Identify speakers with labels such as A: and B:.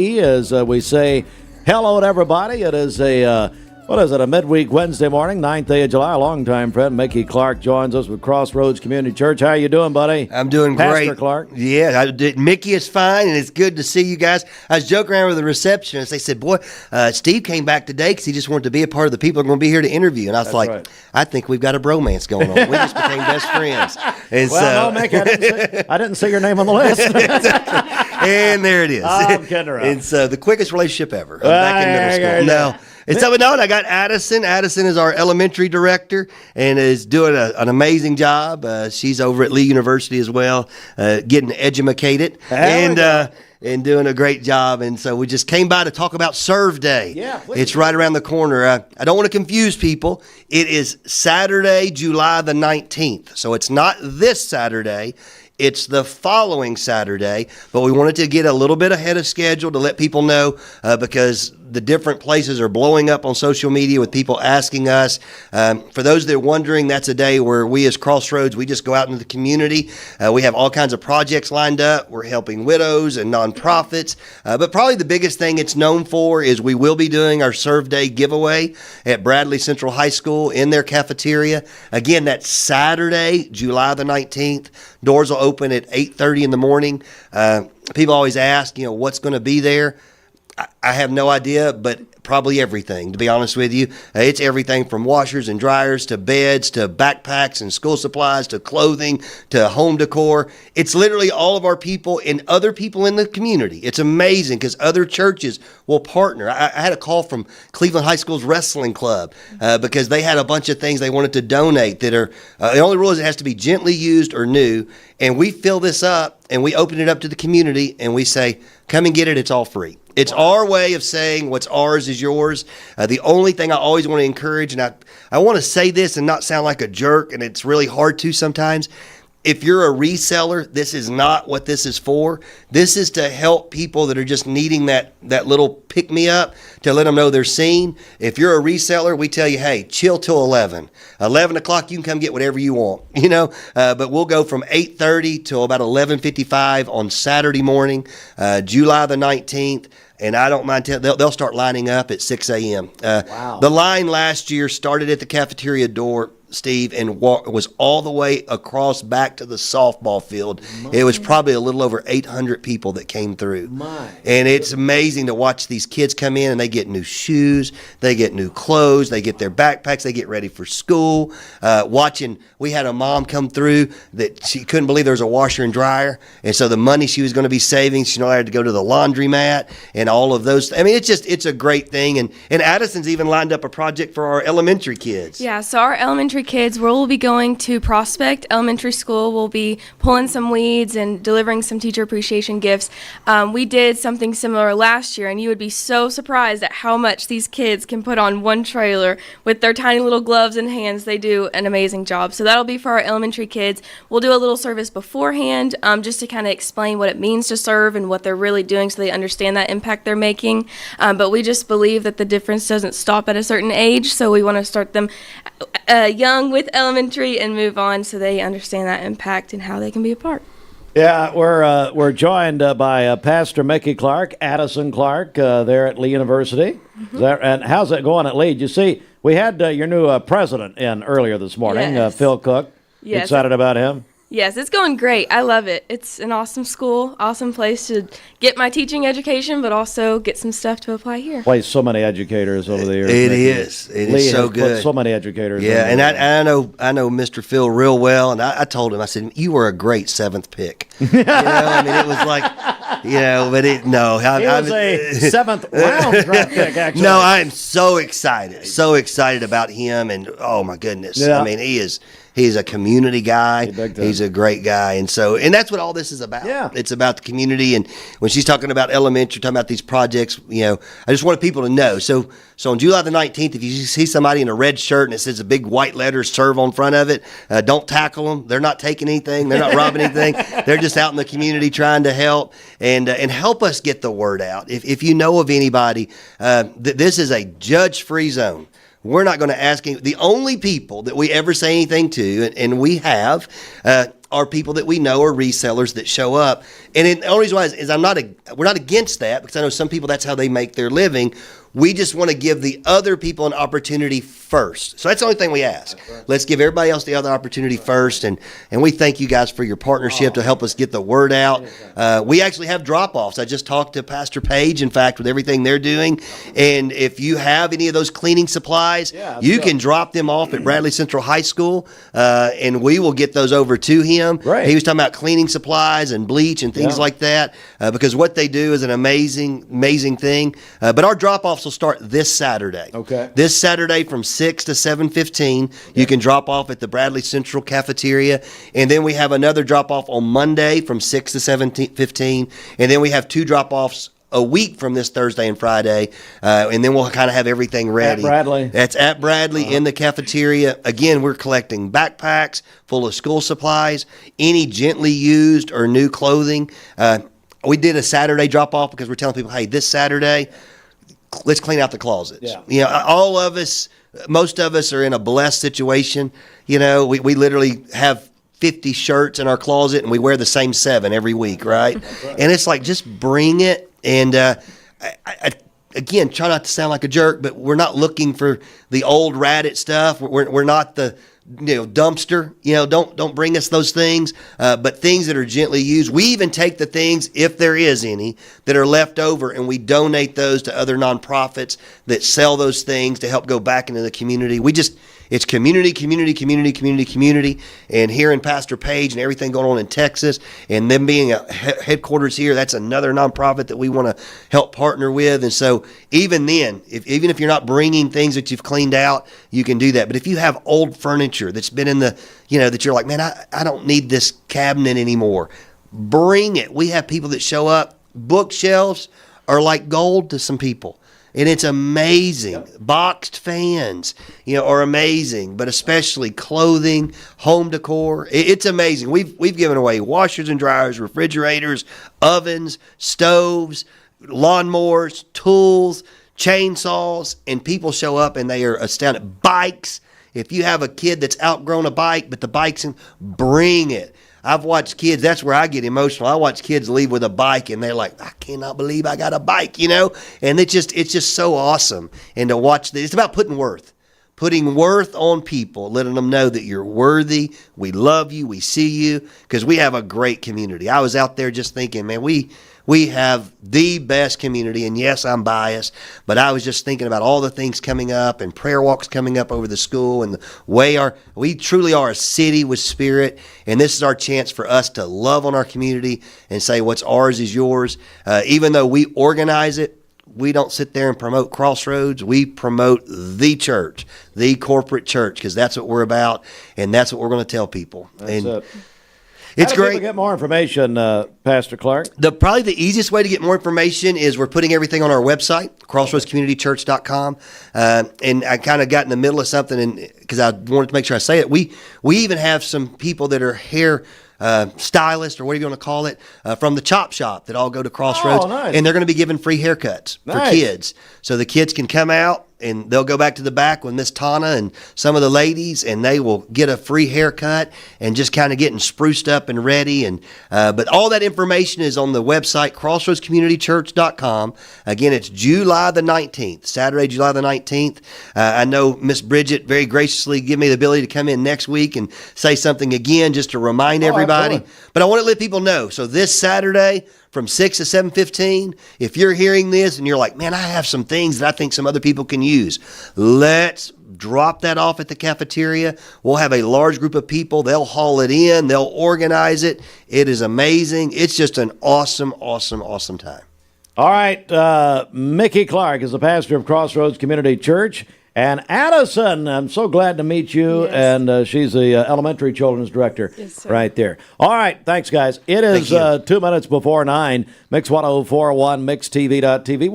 A: As we say hello to everybody. It is a midweek Wednesday morning, 9th day of July. Longtime friend Mickey Clark joins us with Crossroads Community Church. How you doing, buddy?
B: I'm doing
A: Pastor
B: great.
A: Clark.
B: Yeah, Mickey is fine, and it's good to see you guys. I was joking around with the receptionist. They said, boy, Steve came back today because he just wanted to be a part of the people who are going to be here to interview. And I was
A: That's
B: like,
A: right.
B: I think we've got a bromance going on. We just became best friends. And
A: Well, no, Mickey, I didn't see your name on the list.
B: and there it is.
A: I'm kidding around.
B: It's the quickest relationship ever. I'm back in middle school. No. And so, no, and I got Addison. Addison is our elementary director and is doing an amazing job. She's over at Lee University as well, getting educated and doing a great job. And so we just came by to talk about Serve Day.
A: Yeah, please.
B: It's right around the corner. I don't want to confuse people. It is Saturday, July the 19th. So it's not this Saturday. It's the following Saturday, but we wanted to get a little bit ahead of schedule to let people know because the different places are blowing up on social media with people asking us. For those that are wondering, that's a day where we as Crossroads, we just go out into the community. We have all kinds of projects lined up. We're helping widows and nonprofits. But probably the biggest thing it's known for is we will be doing our Serve Day giveaway at Bradley Central High School in their cafeteria. Again, that's Saturday, July the 19th. Doors will open at 8:30 in the morning. People always ask, what's going to be there? I have no idea, but probably everything, to be honest with you. It's everything from washers and dryers to beds to backpacks and school supplies to clothing to home decor. It's literally all of our people and other people in the community. It's amazing because other churches will partner. I had a call from Cleveland High School's wrestling club because they had a bunch of things they wanted to donate that are, the only rule is it has to be gently used or new. And we fill this up and we open it up to the community and we say, come and get it. It's all free. It's our way of saying what's ours is yours. The only thing I always want to encourage, and I want to say this and not sound like a jerk, and it's really hard to sometimes. If you're a reseller, this is not what this is for. This is to help people that are just needing that little pick-me-up to let them know they're seen. If you're a reseller, we tell you, hey, chill till 11. 11 o'clock, you can come get whatever you want, but we'll go from 8:30 till about 11:55 on Saturday morning, July the 19th. And I don't mind telling, they'll start lining up at 6 a.m.
A: Wow.
B: The line last year started at the cafeteria door, Steve, and was all the way across back to the softball field. It was probably a little over 800 people that came through. And it's amazing to watch these kids come in and they get new shoes, they get new clothes, they get their backpacks, they get ready for school. We had a mom come through that she couldn't believe there was a washer and dryer. And so the money she was going to be saving, she had to go to the laundromat and all of those. I mean, it's a great thing. And Addison's even lined up a project for our elementary kids.
C: Yeah, so our elementary kids, we'll be going to Prospect Elementary School. We'll be pulling some weeds and delivering some teacher appreciation gifts. We did something similar last year, and you would be so surprised at how much these kids can put on one trailer with their tiny little gloves and hands. They do an amazing job. So that'll be for our elementary kids. We'll do a little service beforehand just to kind of explain what it means to serve and what they're really doing so they understand that impact they're making. But we just believe that the difference doesn't stop at a certain age, so we want to start them young with elementary and move on so they understand that impact and how they can be a part.
A: Yeah, we're joined by Pastor Mickey Clark, Addison Clark, there at Lee University. Mm-hmm. And how's it going at Lee? You see, we had your new president in earlier this morning,
C: Yes.
A: Phil Cook.
C: Yes.
A: Excited about him?
C: Yes, it's going great. I love it. It's an awesome school, awesome place to get my teaching education, but also get some stuff to apply here.
A: Placed so many educators over the years.
B: It is. It
A: Lee
B: is so
A: has
B: good.
A: put so many educators.
B: Yeah,
A: in
B: and
A: there.
B: I know Mr. Phil real well, and I told him, I said, you were a great seventh pick. I mean, it was like, but
A: He was a seventh round draft pick, actually.
B: No, I am so excited about him, and oh my goodness.
A: Yeah.
B: I mean, he's a community guy. He's a great guy. And that's what all this is about.
A: Yeah.
B: It's about the community. And when she's talking about elementary, talking about these projects, I just wanted people to know. So on July the 19th, if you see somebody in a red shirt and it says a big white letter serve on front of it, don't tackle them. They're not taking anything. They're not robbing anything. They're just out in the community trying to help and help us get the word out. If you know of anybody, this is a judge-free zone. We're not going to ask any. The only people that we ever say anything to, and we have, are people that we know are resellers that show up. And the only reason why is we're not against that, because I know some people, that's how they make their living. We just want to give the other people an opportunity first. So that's the only thing we ask. Right. Let's give everybody else the other opportunity first. And we thank you guys for your partnership to help us get the word out. We actually have drop-offs. I just talked to Pastor Page, in fact, with everything they're doing. And if you have any of those cleaning supplies, you can drop them off at Bradley Central High School, and we will get those over to him.
A: Right.
B: He was talking about cleaning supplies and bleach and things like that, because what they do is an amazing, amazing thing. But our drop-offs will start this Saturday.
A: Okay.
B: This Saturday from 6 to 7:15. You can drop off at the Bradley Central cafeteria. And then we have another drop-off on Monday from 6 to 7:15. And then we have 2 drop-offs a week from this Thursday and Friday, and then we'll kind of have everything ready.
A: At Bradley.
B: That's at Bradley in the cafeteria. Again, we're collecting backpacks full of school supplies, any gently used or new clothing. We did a Saturday drop-off because we're telling people, hey, this Saturday, let's clean out the closets.
A: Yeah.
B: You know, all of us, most of us are in a blessed situation. You know, we literally have 50 shirts in our closet, and we wear the same 7 every week, right? And it's like, just bring it. And I again, try not to sound like a jerk, but we're not looking for the old ratted stuff. We're not the dumpster. Don't bring us those things, but things that are gently used. We even take the things, if there is any, that are left over, and we donate those to other nonprofits that sell those things to help go back into the community. It's community. And hearing Pastor Page and everything going on in Texas, and them being a headquarters here, that's another nonprofit that we want to help partner with. And so even then, even if you're not bringing things that you've cleaned out, you can do that. But if you have old furniture that's been in that you're like, man, I don't need this cabinet anymore, bring it. We have people that show up. Bookshelves are like gold to some people. And it's amazing. Yep. Boxed fans, are amazing, but especially clothing, home decor. It's amazing. We've given away washers and dryers, refrigerators, ovens, stoves, lawnmowers, tools, chainsaws, and people show up and they are astounded. Bikes. If you have a kid that's outgrown a bike, but the bike's bring it. I've watched kids, that's where I get emotional. I watch kids leave with a bike and they're like, I cannot believe I got a bike, And it's just so awesome. And to watch it's about putting worth on people, letting them know that you're worthy. We love you. We see you, because we have a great community. I was out there just thinking, man, we have the best community. And yes, I'm biased, but I was just thinking about all the things coming up and prayer walks coming up over the school, and the way we truly are a city with spirit. And this is our chance for us to love on our community and say what's ours is yours. Even though we organize it, we don't sit there and promote Crossroads. We promote the church, the corporate church, because that's what we're about, and that's what we're going to tell people.
A: That's it.
B: It's great.
A: How do people get more information, Pastor Clark?
B: Probably the easiest way to get more information is we're putting everything on our website, crossroadscommunitychurch.com. And I kind of got in the middle of something, because I wanted to make sure I say it. We even have some people that are hair stylist, or whatever you want to call it, from the Chop Shop that all go to Crossroads.
A: Oh, nice.
B: And they're going to be giving free haircuts for kids. So the kids can come out and they'll go back to the back with Miss Tana and some of the ladies, and they will get a free haircut and just kind of getting spruced up and ready. And but all that information is on the website, crossroadscommunitychurch.com. Again, it's July the 19th, Saturday, July the 19th. I know Miss Bridget very graciously gave me the ability to come in next week and say something again just to remind everybody.
A: Absolutely.
B: But I want to let people know. So this Saturday, from 6 to 7:15, if you're hearing this and you're like, man, I have some things that I think some other people can use, let's drop that off at the cafeteria. We'll have a large group of people. They'll haul it in. They'll organize it. It is amazing. It's just an awesome, awesome, awesome time.
A: All right. Mickey Clark is the pastor of Crossroads Community Church. And Addison, I'm so glad to meet you. Yes. And she's the elementary children's director right there. All right. Thanks, guys. It is 2 minutes before 9. Mix 104.1, mixtv.tv.